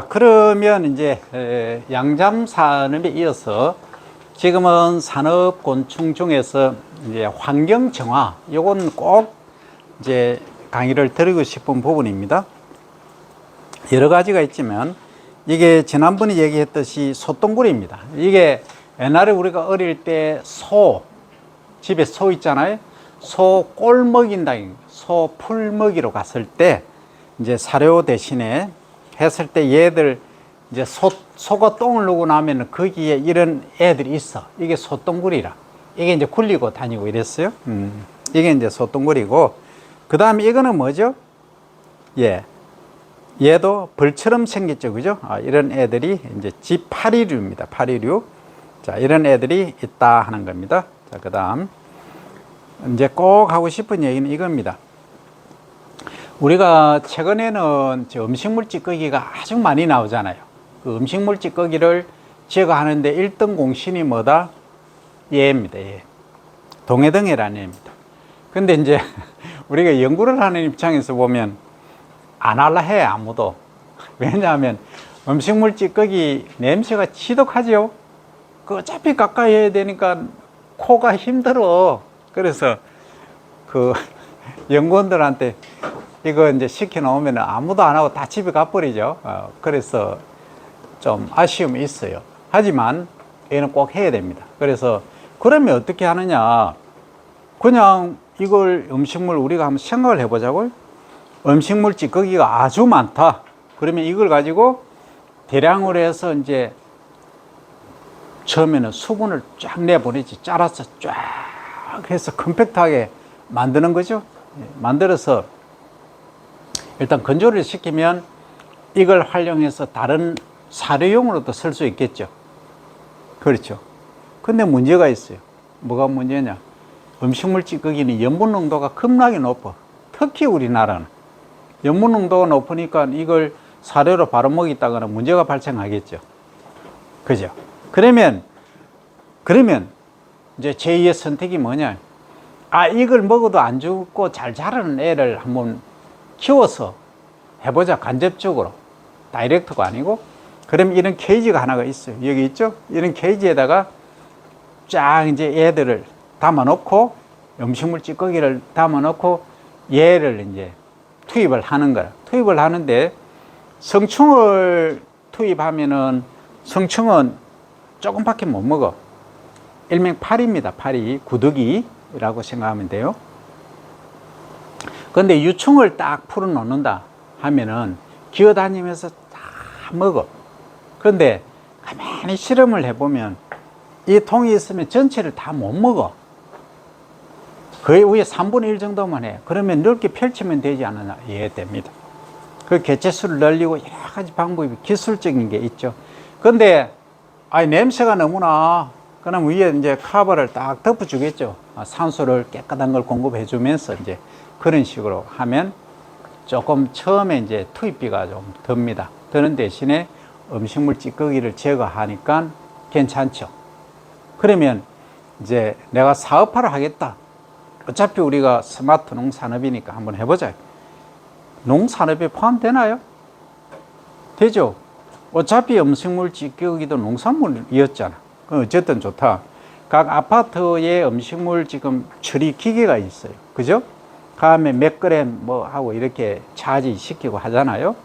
그러면 이제 양잠산업에 이어서 지금은 산업곤충 중에서 이제 환경정화, 요건 꼭 이제 강의를 드리고 싶은 부분입니다. 여러 가지가 있지만 이게 지난번에 얘기했듯이 소똥구리입니다. 이게 옛날에 우리가 어릴 때 집에 소 있잖아요. 소 꼴 먹인다, 소 풀 먹이로 갔을 때 이제 사료 대신에 했을 때 얘들 이제 소가 똥을 누고 나면 거기에 이런 애들이 있어. 이게 소똥구리라. 이게 이제 굴리고 다니고 이랬어요. 이게 이제 소똥구리고, 그 다음에 이거는 뭐죠? 얘도 벌처럼 생겼죠. 그죠? 이런 애들이 이제 지파리류입니다. 파리류. 자, 이런 애들이 있다 하는 겁니다. 자, 그 다음. 이제 꼭 하고 싶은 얘기는 이겁니다. 우리가 최근에는 음식물 찌꺼기가 아주 많이 나오잖아요. 그 음식물 찌꺼기를 제거하는데 1등 공신이 뭐다? 얘입니다. 얘. 동해등해라는 얘입니다. 근데 이제 우리가 연구를 하는 입장에서 보면 안 할라 해, 아무도. 왜냐하면 음식물 찌꺼기 냄새가 지독하죠. 그 어차피 가까이 해야 되니까 코가 힘들어. 그래서 그 연구원들한테 이거 이제 시켜놓으면 아무도 안 하고 다 집에 가버리죠. 그래서 좀 아쉬움이 있어요. 하지만 얘는 꼭 해야 됩니다. 그래서 그러면 어떻게 하느냐. 그냥 이걸 음식물 우리가 한번 생각을 해보자고요. 음식물 찌꺼기가 아주 많다. 그러면 이걸 가지고 대량으로 해서 이제 처음에는 수분을 쫙 내보내지. 짜라서 쫙 해서 컴팩트하게 만드는 거죠. 만들어서 일단 건조를 시키면 이걸 활용해서 다른 사료용으로도 쓸 수 있겠죠. 그렇죠. 근데 문제가 있어요. 뭐가 문제냐. 음식물 찌꺼기는 염분 농도가 겁나게 높아. 특히 우리나라는 염분 농도가 높으니까 이걸 사료로 바로 먹이다거나 문제가 발생하겠죠. 그죠. 그러면 이제 제2의 선택이 뭐냐. 이걸 먹어도 안 죽고 잘 자라는 애를 한번 키워서 해보자. 간접적으로. 다이렉트가 아니고. 그럼 이런 케이지가 하나가 있어요. 여기 있죠? 이런 케이지에다가 쫙 이제 얘들을 담아놓고, 음식물 찌꺼기를 담아놓고 얘를 이제 투입을 하는 거야. 투입을 하는데 성충을 투입하면은 성충은 조금밖에 못 먹어. 일명 파리입니다. 파리. 구더기라고 생각하면 돼요. 근데 유충을 딱 풀어 놓는다 하면은 기어다니면서 다 먹어. 그런데 가만히 실험을 해보면 이 통이 있으면 전체를 다 못 먹어. 거의 위에 3분의 1 정도만 해. 그러면 넓게 펼치면 되지 않느냐. 예, 됩니다. 그 개체수를 늘리고 여러 가지 방법이 기술적인 게 있죠. 근데 냄새가 너무나. 그럼 위에 이제 커버를 딱 덮어주겠죠. 산소를 깨끗한 걸 공급해 주면서 이제 그런 식으로 하면 조금 처음에 이제 투입비가 좀 듭니다. 드는 대신에 음식물 찌꺼기를 제거하니까 괜찮죠. 그러면 이제 내가 사업화를 하겠다. 어차피 우리가 스마트 농산업이니까 한번 해보자. 농산업에 포함되나요? 되죠. 어차피 음식물 찌꺼기도 농산물이었잖아. 어쨌든 좋다. 각 아파트에 음식물 지금 처리 기계가 있어요. 그죠? 다음에 몇 그램 뭐 하고 이렇게 차지시키고 하잖아요.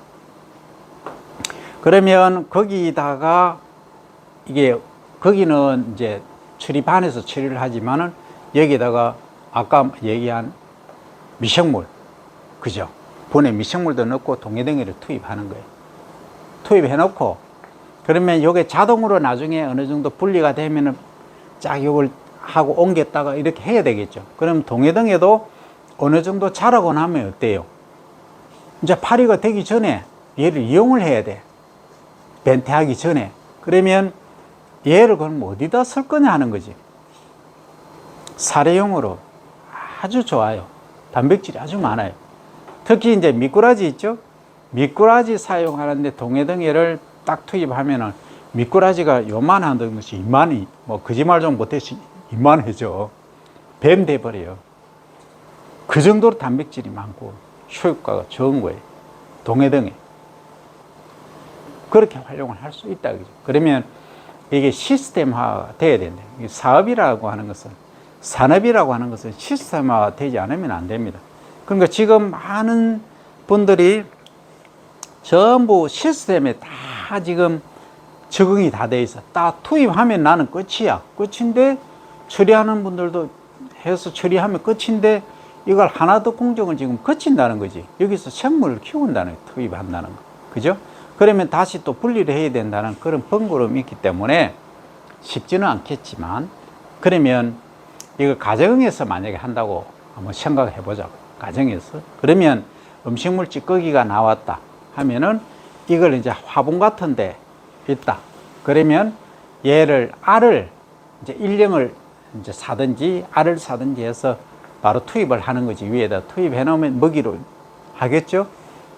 그러면 거기다가 거기는 이제 처리반에서 처리를 하지만은 여기다가 아까 얘기한 미생물, 그죠? 분해 미생물도 넣고 동해덩이를 투입하는 거예요. 투입해 놓고, 그러면 요게 자동으로 나중에 어느 정도 분리가 되면은 쫙 요걸 하고 옮겼다가 이렇게 해야 되겠죠. 그럼 동해덩에도 어느 정도 자라고 나면 어때요? 이제 파리가 되기 전에 얘를 이용을 해야 돼. 변태하기 전에. 그러면 얘를 그럼 어디다 쓸 거냐 하는 거지. 사료용으로 아주 좋아요. 단백질이 아주 많아요. 특히 이제 미꾸라지 있죠? 미꾸라지 사용하는데 동해덩이를 딱 투입하면은 미꾸라지가 요만한 것이 이만히, 뭐 거짓말 좀 못해서 이만해져. 뱀 돼버려요. 그 정도로 단백질이 많고 효과가 좋은 거예요. 동해등에. 그렇게 활용을 할 수 있다. 그죠? 그러면 이게 시스템화 돼야 된다. 사업이라고 하는 것은, 산업이라고 하는 것은 시스템화 되지 않으면 안 됩니다. 그러니까 지금 많은 분들이 전부 시스템에 다 지금 적응이 다 돼 있어. 딱 투입하면 나는 끝이야. 끝인데, 처리하는 분들도 해서 처리하면 끝인데, 이걸 하나 더 공정을 지금 거친다는 거지. 여기서 생물을 키운다는, 투입한다는 거. 그죠? 그러면 다시 또 분리를 해야 된다는 그런 번거로움이 있기 때문에 쉽지는 않겠지만, 그러면 이거 가정에서 만약에 한다고 한번 생각해 보자고. 가정에서. 그러면 음식물 찌꺼기가 나왔다 하면은 이걸 이제 화분 같은 데 있다. 그러면 얘를 알을 이제 일령을 이제 사든지 알을 사든지 해서 바로 투입을 하는 거지. 위에다 투입해 놓으면 먹이로 하겠죠.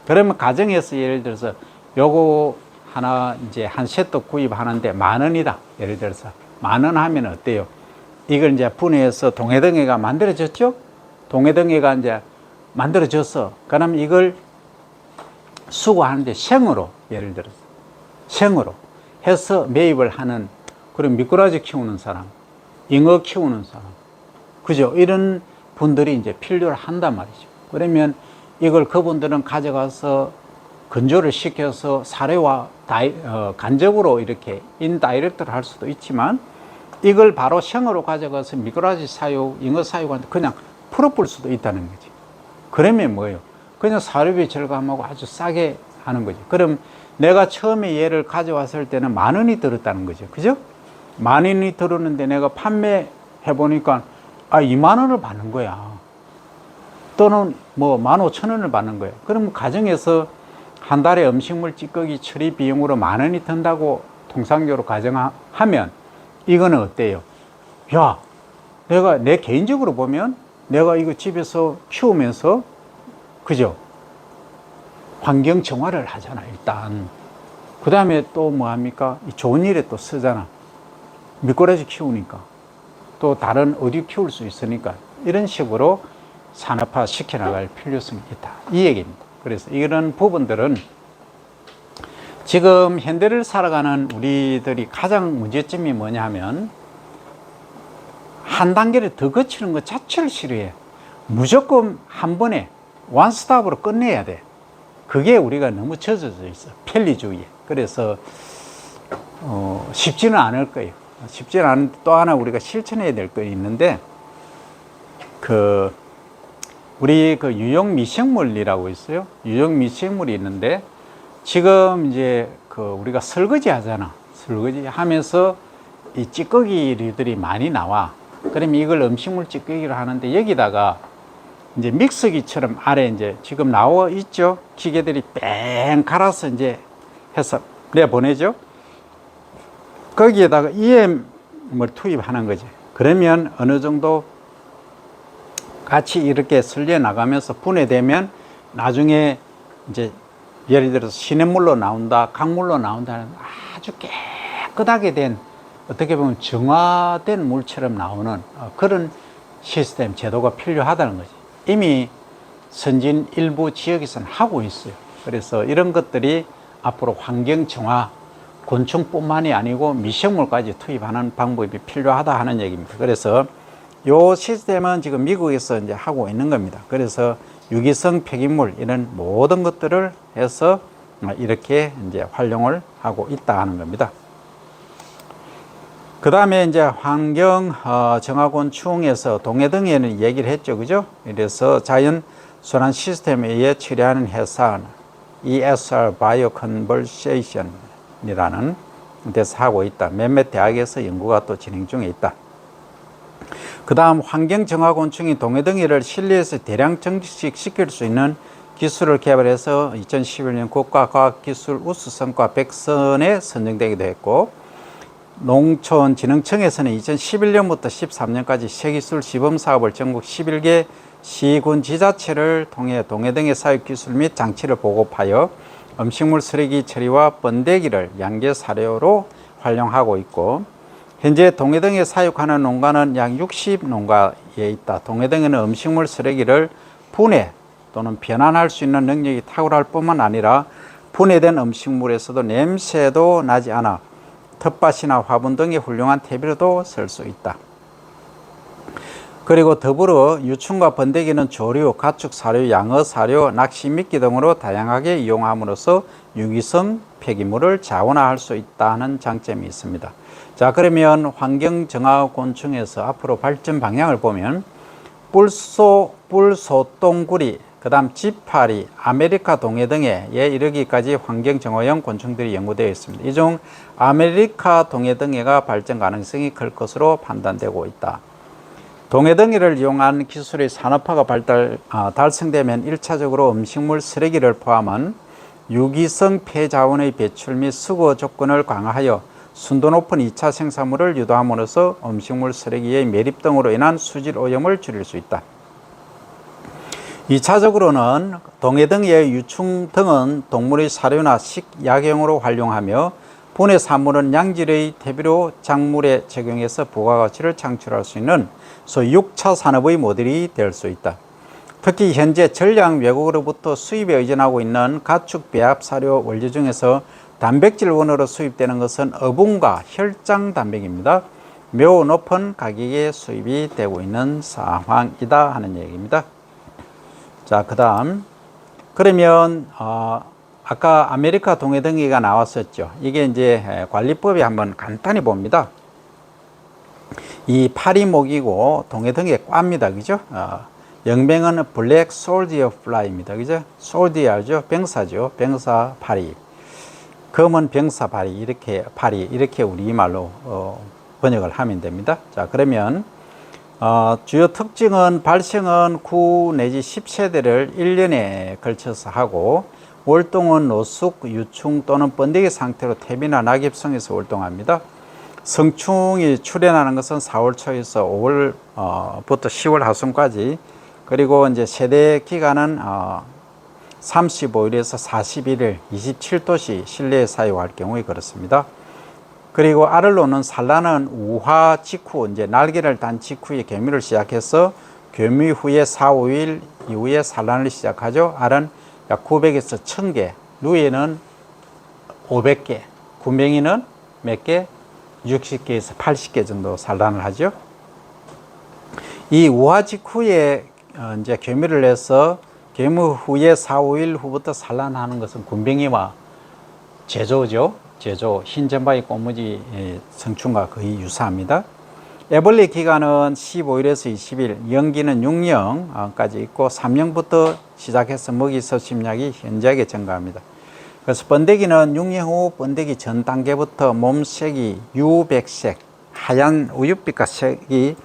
그러면 가정에서 예를 들어서 요거 하나 이제 한 세트 구입하는데 10,000원이다. 예를 들어서 10,000원 하면 어때요? 이걸 이제 분해해서 동해덩이가 만들어졌죠. 동해덩이가 이제 만들어졌어. 그럼 이걸 수거하는데 생으로, 예를 들어서 생으로 해서 매입을 하는, 그런 미꾸라지 키우는 사람, 잉어 키우는 사람, 그죠? 이런 분들이 이제 필요를 한단 말이죠. 그러면 이걸 그분들은 가져가서 건조를 시켜서 사료와 간접으로 이렇게 인다이렉트를 할 수도 있지만, 이걸 바로 생으로 가져가서 미꾸라지 사육, 잉어 사육한테 그냥 풀어볼 수도 있다는 거지. 그러면 뭐예요? 그냥 사료비 절감하고 아주 싸게 하는 거죠. 그럼 내가 처음에 얘를 가져왔을 때는 10,000원이 들었다는 거죠. 그죠? 10,000원이 들었는데 내가 판매해 보니까 20,000원을 받는 거야. 또는 뭐 15,000원을 받는 거예요. 그럼 가정에서 한 달에 음식물 찌꺼기 처리 비용으로 10,000원이 든다고 통상적으로 가정하면 이거는 어때요? 야, 내가 내 개인적으로 보면 내가 이거 집에서 키우면서, 그죠? 환경 정화를 하잖아, 일단. 그 다음에 또 뭐 합니까? 좋은 일에 또 쓰잖아. 미꾸라지 키우니까. 또 다른 어류 키울 수 있으니까. 이런 식으로 산업화 시켜나갈 필요성이 있다. 이 얘기입니다. 그래서 이런 부분들은 지금 현대를 살아가는 우리들이 가장 문제점이 뭐냐 하면, 한 단계를 더 거치는 것 자체를 싫어해. 무조건 한 번에 원스톱으로 끝내야 돼. 그게 우리가 너무 젖어져 있어. 편리주의에. 그래서 쉽지는 않을 거예요. 쉽지는 않은데 또 하나 우리가 실천해야 될 거 있는데, 우리 유용 미생물이라고 있어요. 유용 미생물이 있는데, 지금 이제 우리가 설거지 하잖아. 설거지 하면서 이 찌꺼기들이 많이 나와. 그러면 이걸 음식물 찌꺼기를 하는데, 여기다가 이제 믹서기처럼 아래 이제 지금 나와 있죠. 기계들이 뺑 갈아서 이제 해서 내보내죠. 거기에다가 EM을 투입하는 거지. 그러면 어느 정도 같이 이렇게 설려 나가면서 분해되면 나중에 이제 예를 들어서 시냇물로 나온다, 강물로 나온다는 아주 깨끗하게 된, 어떻게 보면 정화된 물처럼 나오는 그런 시스템, 제도가 필요하다는 거지. 이미 선진 일부 지역에서는 하고 있어요. 그래서 이런 것들이 앞으로 환경 정화, 곤충뿐만이 아니고 미생물까지 투입하는 방법이 필요하다 하는 얘기입니다. 그래서 이 시스템은 지금 미국에서 이제 하고 있는 겁니다. 그래서 유기성 폐기물 이런 모든 것들을 해서 이렇게 이제 활용을 하고 있다 하는 겁니다. 그 다음에 이제 환경 정화곤충에서 동해등에는 얘기를 했죠, 그죠? 그래서 자연 순환 시스템에 의해 처리하는 해산 ESR 바이오 컨버세이션이라는 데서 하고 있다. 몇몇 대학에서 연구가 또 진행 중에 있다. 그 다음 환경 정화곤충이 동해등이를 실내에서 대량 증식시킬 수 있는 기술을 개발해서 2011년 국가과학기술 우수성과 100선에 선정되기도 했고, 농촌진흥청에서는 2011년부터 13년까지 새기술 시범사업을 전국 11개 시군 지자체를 통해 동해등의 사육기술 및 장치를 보급하여 음식물 쓰레기 처리와 번데기를 양계 사료로 활용하고 있고, 현재 동해등에 사육하는 농가는 약 60농가에 있다. 동해등에는 음식물 쓰레기를 분해 또는 변환할 수 있는 능력이 탁월할 뿐만 아니라 분해된 음식물에서도 냄새도 나지 않아 텃밭이나 화분 등의 훌륭한 퇴비로도 쓸 수 있다. 그리고 더불어 유충과 번데기는 조류, 가축 사료, 양어 사료, 낚시 미끼 등으로 다양하게 이용함으로써 유기성 폐기물을 자원화할 수 있다는 장점이 있습니다. 자, 그러면 환경정화곤충에서 앞으로 발전 방향을 보면 뿔소똥구리, 그 다음 지파리, 아메리카 동해 등에 이르기까지 환경정화형 곤충들이 연구되어 있습니다. 이 중 아메리카 동해 등해가 발전 가능성이 클 것으로 판단되고 있다. 동해등해를 이용한 기술의 산업화가 달성되면 1차적으로 음식물 쓰레기를 포함한 유기성 폐자원의 배출 및 수거 조건을 강화하여 순도 높은 2차 생산물을 유도함으로써 음식물 쓰레기의 매립 등으로 인한 수질 오염을 줄일 수 있다. 2차적으로는 동해등해의 유충 등은 동물의 사료나 식약용으로 활용하며 분해 산물은 양질의 퇴비로 작물에 적용해서 부가가치를 창출할 수 있는 소위 6차 산업의 모델이 될 수 있다. 특히 현재 전량 외국으로부터 수입에 의존하고 있는 가축 배합 사료 원료 중에서 단백질 원으로 수입되는 것은 어분과 혈장 단백입니다. 매우 높은 가격에 수입이 되고 있는 상황이다 하는 얘기입니다. 자, 그 다음 그러면 아까 아메리카 동해등해가 나왔었죠. 이게 이제 관리법이 한번 간단히 봅니다. 이 파리목이고 동해등해 꽈입니다. 그죠? 영명은 블랙 솔디어 플라이입니다. 그죠? 솔디어죠. 병사죠. 병사 파리. 검은 병사 파리. 이렇게 우리말로 번역을 하면 됩니다. 자, 그러면 주요 특징은 발생은 9 내지 10세대를 1년에 걸쳐서 하고 월동은 노숙, 유충 또는 번데기 상태로 퇴비나 낙엽성에서 월동합니다. 성충이 출현하는 것은 4월 초에서 5월부터 10월 하순까지, 그리고 이제 세대 기간은 35일에서 41일, 27도씨 실내에 사용할 경우에 그렇습니다. 그리고 알을 놓는 산란은 우화 직후, 이제 날개를 단 직후에 개미를 시작해서 교미 후에 4, 5일 이후에 산란을 시작하죠. 알은 약 900에서 1000개, 누에는 500개, 군뱅이는 몇 개? 60개에서 80개 정도 산란을 하죠. 이 우화 직후에 이제 교미를 내서 교미 후에 4, 5일 후부터 산란하는 것은 군뱅이와 제조죠. 제조, 흰점바위 꽃무지 성충과 거의 유사합니다. 애벌레 기간은 15일에서 20일, 연기는 6년까지 있고 3년부터 시작해서 먹이 섭식량이 현저하게 증가합니다. 그래서 번데기는 6년 후 번데기 전 단계부터 몸색이 유백색, 하얀 우윳빛과 색이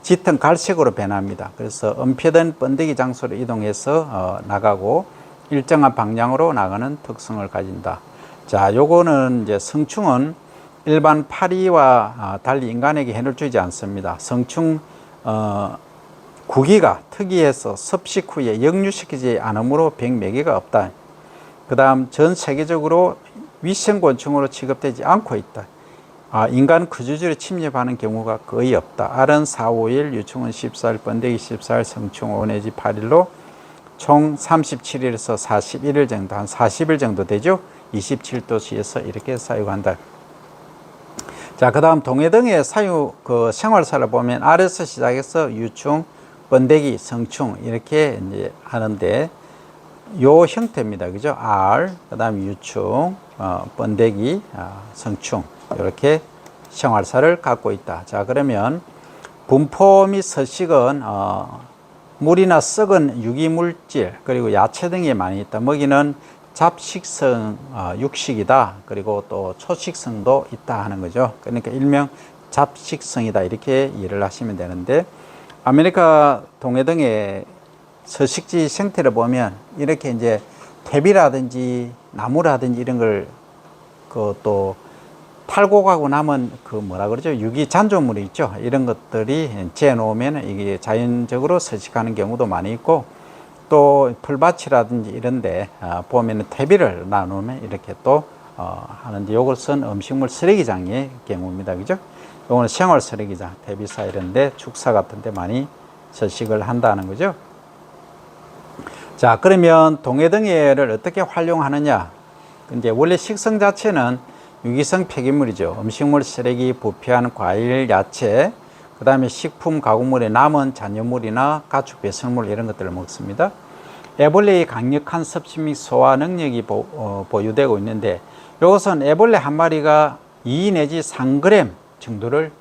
짙은 갈색으로 변합니다. 그래서 은폐된 번데기 장소로 이동해서 나가고 일정한 방향으로 나가는 특성을 가진다. 자, 요거는 이제 성충은 일반 파리와 달리 인간에게 해를 주지 않습니다. 성충 구기가 특이해서 섭식 후에 역류시키지 않으므로 병매개가 없다. 그 다음 전 세계적으로 위생곤충으로 취급되지 않고 있다. 인간 거주지를 침입하는 경우가 거의 없다. 알은 4, 5일, 유충은 14일, 번데기 14일, 성충 5 내지 8일로 총 37일에서 41일 정도, 한 40일 정도 되죠. 27도씨에서 이렇게 사육한다. 자, 그 다음 동해등의 생활사를 보면 알에서 시작해서 유충, 번데기, 성충 이렇게 이제 하는데 요 형태입니다. 그죠? 알, 그 다음 유충, 번데기, 성충 이렇게 생활사를 갖고 있다. 자, 그러면 분포 및 서식은 물이나 썩은 유기물질 그리고 야채 등이 많이 있다. 먹이는 잡식성 육식이다. 그리고 또 초식성도 있다 하는 거죠. 그러니까 일명 잡식성이다 이렇게 이해를 하시면 되는데, 아메리카 동해등의 서식지 생태를 보면 이렇게 이제 퇴비라든지 나무라든지 이런 걸 또 탈고 가고 남은 뭐라 그러죠? 유기 잔존물이 있죠. 이런 것들이 재어 놓으면 이게 자연적으로 서식하는 경우도 많이 있고, 또 풀밭이라든지 이런데 보면은 퇴비를 나누면 이렇게 또 하는데, 이것은 음식물 쓰레기장의 경우입니다. 그죠? 이거는 생활 쓰레기장, 퇴비사 이런데 축사 같은데 많이 서식을 한다는 거죠. 자, 그러면 동해등해를 어떻게 활용하느냐? 이제 원래 식성 자체는 유기성 폐기물이죠. 음식물, 쓰레기, 부패한 과일, 야채, 그 다음에 식품, 가공물에 남은 잔여물이나 가축 배설물 이런 것들을 먹습니다. 애벌레의 강력한 섭취 및 소화 능력이 보유되고 있는데, 이것은 애벌레 한 마리가 2 내지 3g 정도를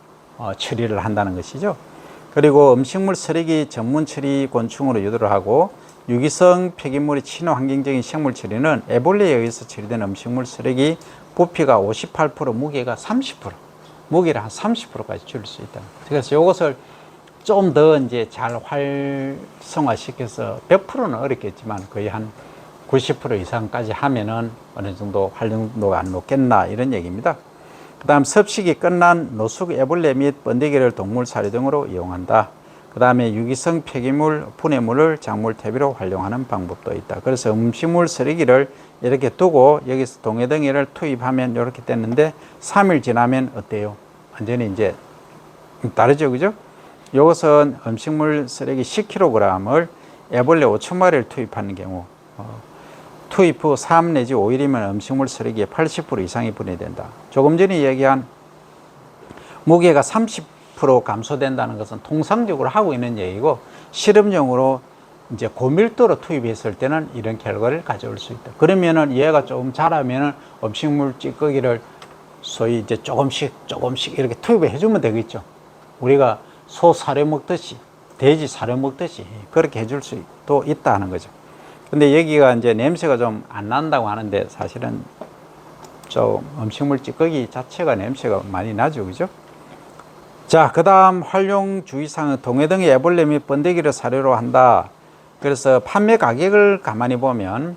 처리를 한다는 것이죠. 그리고 음식물 쓰레기 전문 처리 곤충으로 유도를 하고, 유기성 폐기물의 친환경적인 식물 처리는 애벌레에 의해서 처리된 음식물 쓰레기 부피가 58%, 무게가 30%, 무게를 한 30%까지 줄일 수 있다. 그래서 이것을 좀 더 이제 잘 활성화시켜서 100%는 어렵겠지만 거의 한 90% 이상까지 하면은 어느 정도 활용도가 안 높겠나 이런 얘기입니다. 그 다음 섭식이 끝난 노숙 애벌레 및 번데기를 동물 사료 등으로 이용한다. 그 다음에 유기성 폐기물, 분해물을 작물 퇴비로 활용하는 방법도 있다. 그래서 음식물 쓰레기를 이렇게 두고 여기서 동해덩이를 투입하면 이렇게 됐는데 3일 지나면 어때요? 완전히 이제 다르죠, 그죠? 이것은 음식물 쓰레기 10kg을 애벌레 5,000마리를 투입하는 경우, 투입 후 3 내지 5일이면 음식물 쓰레기의 80% 이상이 분해된다. 조금 전에 얘기한 무게가 30% 감소된다는 것은 통상적으로 하고 있는 얘기고, 실험용으로 이제 고밀도로 투입했을 때는 이런 결과를 가져올 수 있다. 그러면은 얘가 조금 자라면은 음식물 찌꺼기를 소위 이제 조금씩 이렇게 투입해 주면 되겠죠. 우리가 소 사료 먹듯이, 돼지 사료 먹듯이 그렇게 해줄 수도 있다는 거죠. 근데 여기가 이제 냄새가 좀 안 난다고 하는데, 사실은 좀 음식물 찌꺼기 자체가 냄새가 많이 나죠, 그죠? 자, 그 다음 활용 주의사항은 동해등의 애벌레 및 번데기를 사료로 한다. 그래서 판매 가격을 가만히 보면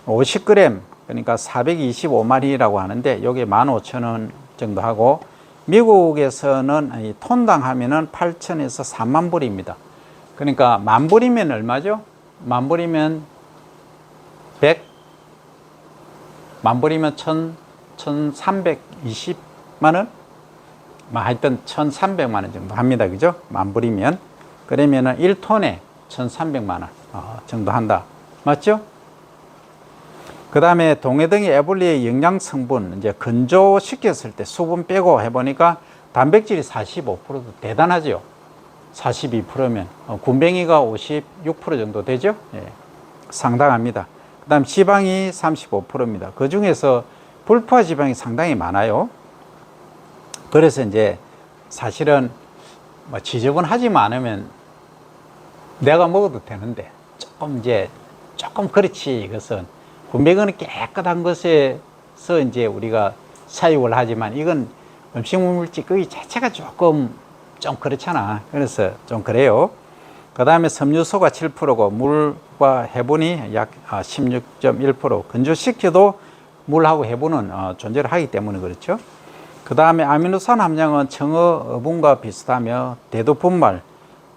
50g, 그러니까 425마리라고 하는데, 요게 15,000원 정도 하고, 미국에서는 톤당 하면은 8,000에서 4만 불입니다. 그러니까 만 불이면 얼마죠? 만 불이면 100, 만 불이면 1,320만원? 하여튼 1,300만원 정도 합니다. 그죠? 만 불이면. 그러면은 1톤에 1,300만원 정도 한다. 맞죠? 그 다음에 동해등의 애벌레의 영양 성분, 이제 건조시켰을 때 수분 빼고 해보니까 단백질이 45%도 대단하죠. 42%면 군뱅이가 56% 정도 되죠. 예, 상당합니다. 그 다음 지방이 35%입니다. 그 중에서 불포화 지방이 상당히 많아요. 그래서 이제 사실은 뭐 지저분하지만 않으면 내가 먹어도 되는데, 조금 그렇지. 이것은 군뱅이는 깨끗한 것에서 이제 우리가 사육을 하지만, 이건 음식물 찌꺼기 자체가 좀 그렇잖아. 그래서 좀 그래요. 그 다음에 섬유소가 7%고 물과 해분이 약 16.1%. 건조시켜도 물하고 해분은 존재를 하기 때문에 그렇죠. 그 다음에 아미노산 함량은 청어, 어분과 비슷하며 대두분말,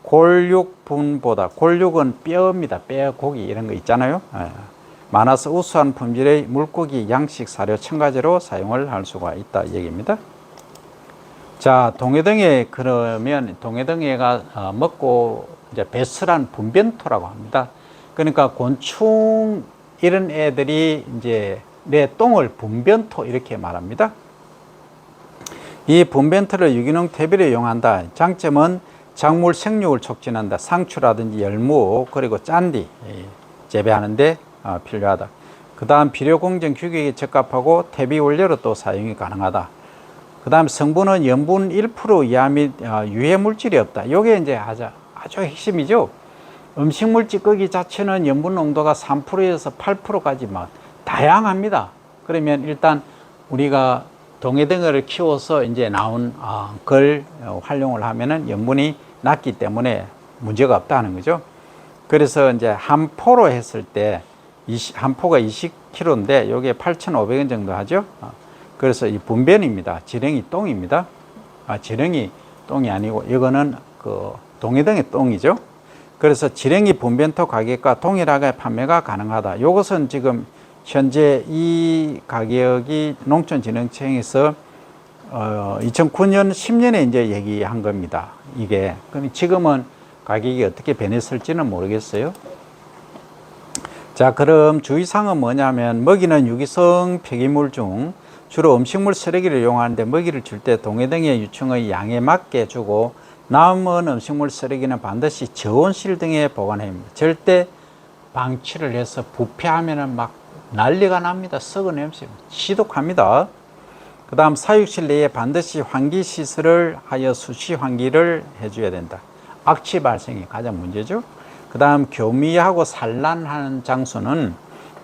골육분보다, 골육은 뼈입니다. 뼈, 고기 이런 거 있잖아요. 많아서 우수한 품질의 물고기, 양식, 사료, 첨가제로 사용을 할 수가 있다 얘기입니다. 자, 동해등에, 그러면 동해등에가 먹고 이제 배설한 분변토라고 합니다. 그러니까 곤충 이런 애들이 이제 내 똥을 분변토 이렇게 말합니다. 이 분변토를 유기농 퇴비로 이용한다. 장점은 작물 생육을 촉진한다. 상추라든지 열무, 그리고 짠디 재배하는데 필요하다. 그 다음 비료 공정 규격에 적합하고 퇴비 원료로 또 사용이 가능하다. 그 다음 성분은 염분 1% 이하 및 유해 물질이 없다. 이게 이제 아주 핵심이죠. 음식물 찌꺼기 자체는 염분 농도가 3%에서 8%까지 막 다양합니다. 그러면 일단 우리가 동해등어를 키워서 이제 나온 걸 활용을 하면은 염분이 낮기 때문에 문제가 없다는 거죠. 그래서 이제 한 포로 했을 때 한 포가 20kg인데 요게 8,500원 정도 하죠. 그래서 이 분변입니다. 지렁이 똥입니다. 지렁이 똥이 아니고 이거는 그 동해등의 똥이죠. 그래서 지렁이 분변토 가격과 동일하게 판매가 가능하다. 이것은 지금 현재 이 가격이 농촌진흥청에서 2009년 10년에 이제 얘기한 겁니다. 이게 그럼 지금은 가격이 어떻게 변했을지는 모르겠어요. 자, 그럼 주의사항은 뭐냐면 먹이는 유기성 폐기물 중 주로 음식물 쓰레기를 이용하는데 먹이를 줄 때 동해등의 유충의 양에 맞게 주고 남은 음식물 쓰레기는 반드시 저온실 등에 보관해야 합니다. 절대 방치를 해서 부패하면 막 난리가 납니다. 썩은 냄새 지독합니다. 그 다음 사육실 내에 반드시 환기시설을 하여 수시 환기를 해줘야 된다. 악취 발생이 가장 문제죠. 그 다음 교미하고 산란하는 장소는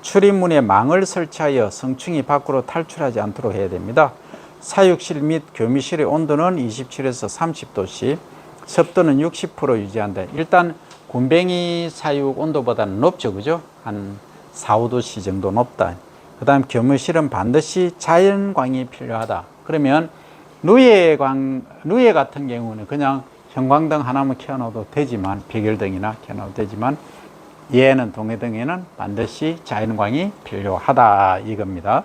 출입문에 망을 설치하여 성충이 밖으로 탈출하지 않도록 해야 됩니다. 사육실 및 교미실의 온도는 27에서 30도씩, 습도는 60% 유지한다. 일단 굼벵이 사육 온도보다는 높죠, 그죠? 한 4, 5도씨 정도 높다. 그 다음 교미실은 반드시 자연광이 필요하다. 그러면 누에 같은 경우는 그냥 형광등 하나만 켜놔도 되지만, 백열등이나 켜놔도 되지만, 얘는 동해등에는 반드시 자연광이 필요하다 이겁니다.